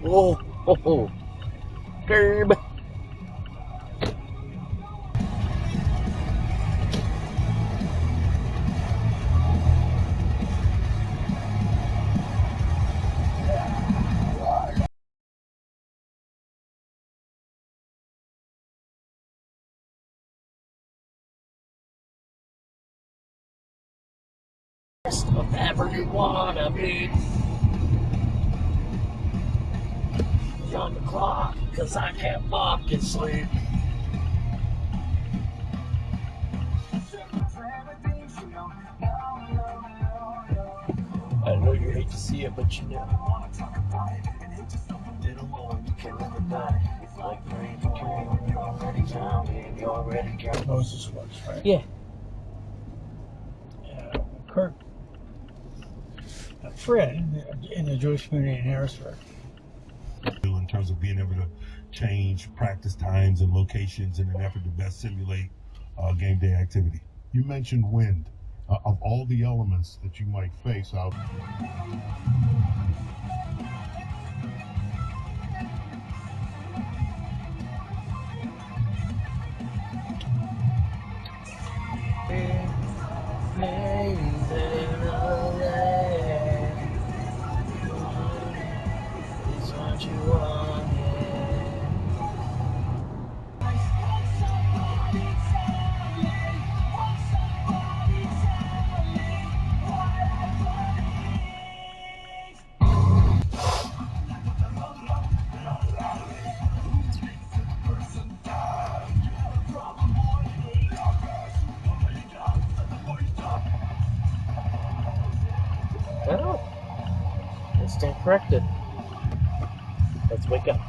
Oh, oh, oh. Curb. Of ever you wanna be. On the clock, cause I can't fucking sleep. I know you hate to see it, but you never wanna talk about it. And it's just something little more you can live without it. It's like rain to kill, you're already drowning, you're already drowning. Moses was, right? Yeah. Kurt. Fred in the Jewish community in Harrisburg. In terms of being able to change practice times and locations in an effort to best simulate game day activity. You mentioned wind. Of all the elements that you might face out. Oh, let's stand corrected. Let's wake up.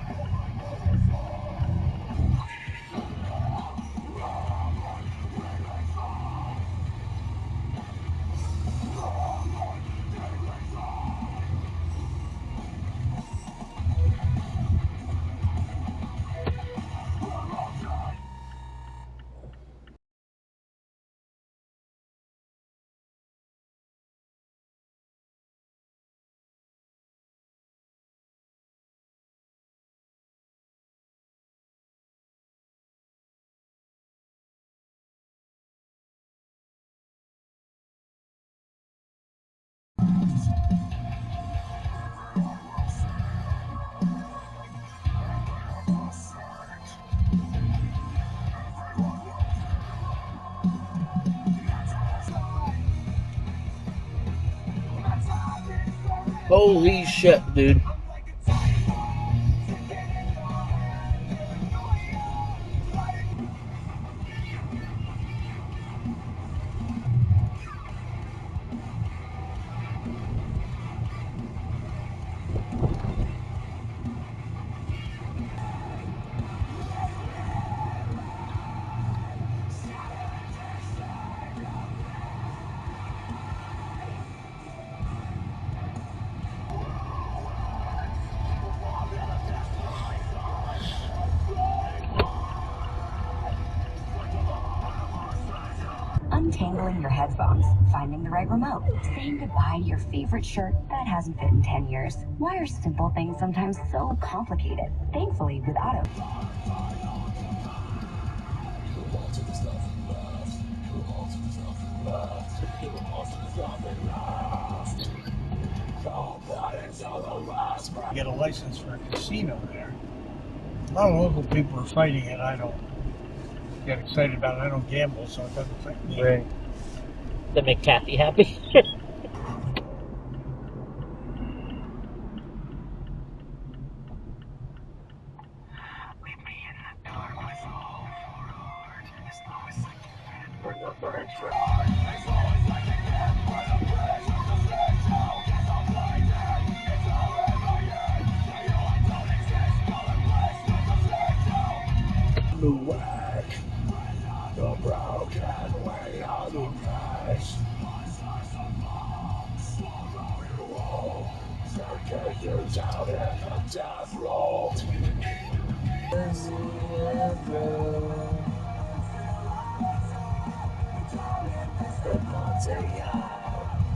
Holy shit, dude. Untangling your headphones, finding the right remote, saying goodbye to your favorite shirt that hasn't fit in 10 years. Why are simple things sometimes so complicated? Thankfully, with Auto. Get a license for a casino there. A lot of local people are fighting it. I don't get excited about it. I don't gamble, so it doesn't affect me. Right. That make Kathy happy. The whack, the broken way of the price. Circuitous out in the death roll.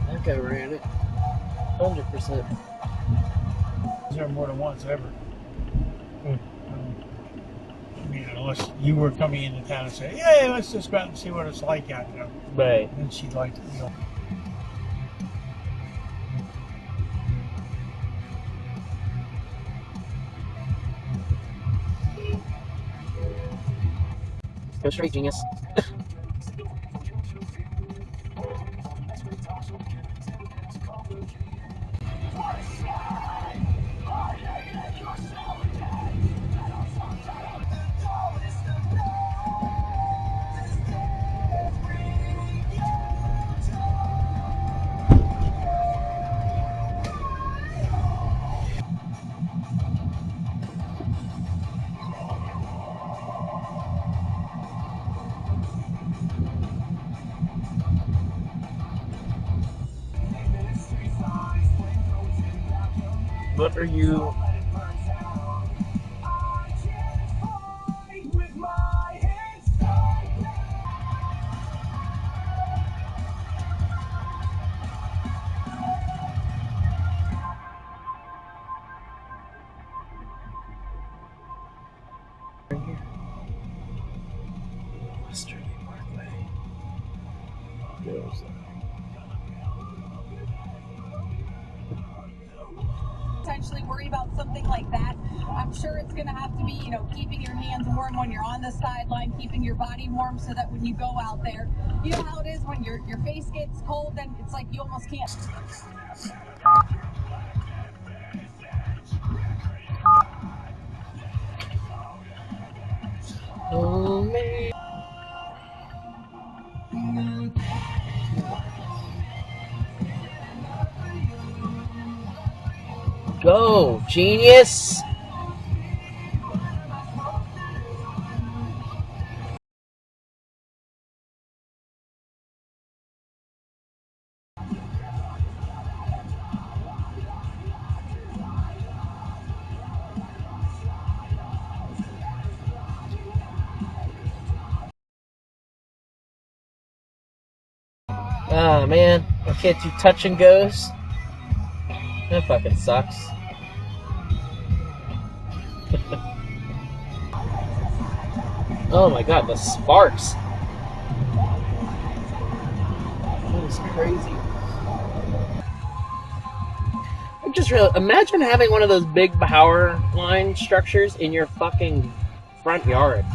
That guy ran it. 100%. there more than once ever. I mean, unless you were coming into town and say, "Hey, let's just go out and see what it's like out there." Right. And she'd like to, you know. Go straight, genius. What are you? Potentially worry about something like that. I'm sure it's going to have to be, you know, keeping your hands warm when you're on the sideline, keeping your body warm so that when you go out there, you know how it is when your face gets cold, then it's like you almost can't. Oh man. Go, genius! Ah man, I can't do touch and goes. That fucking sucks. Oh my god, the sparks. That is crazy. I just really imagine having one of those big power line structures in your fucking front yard.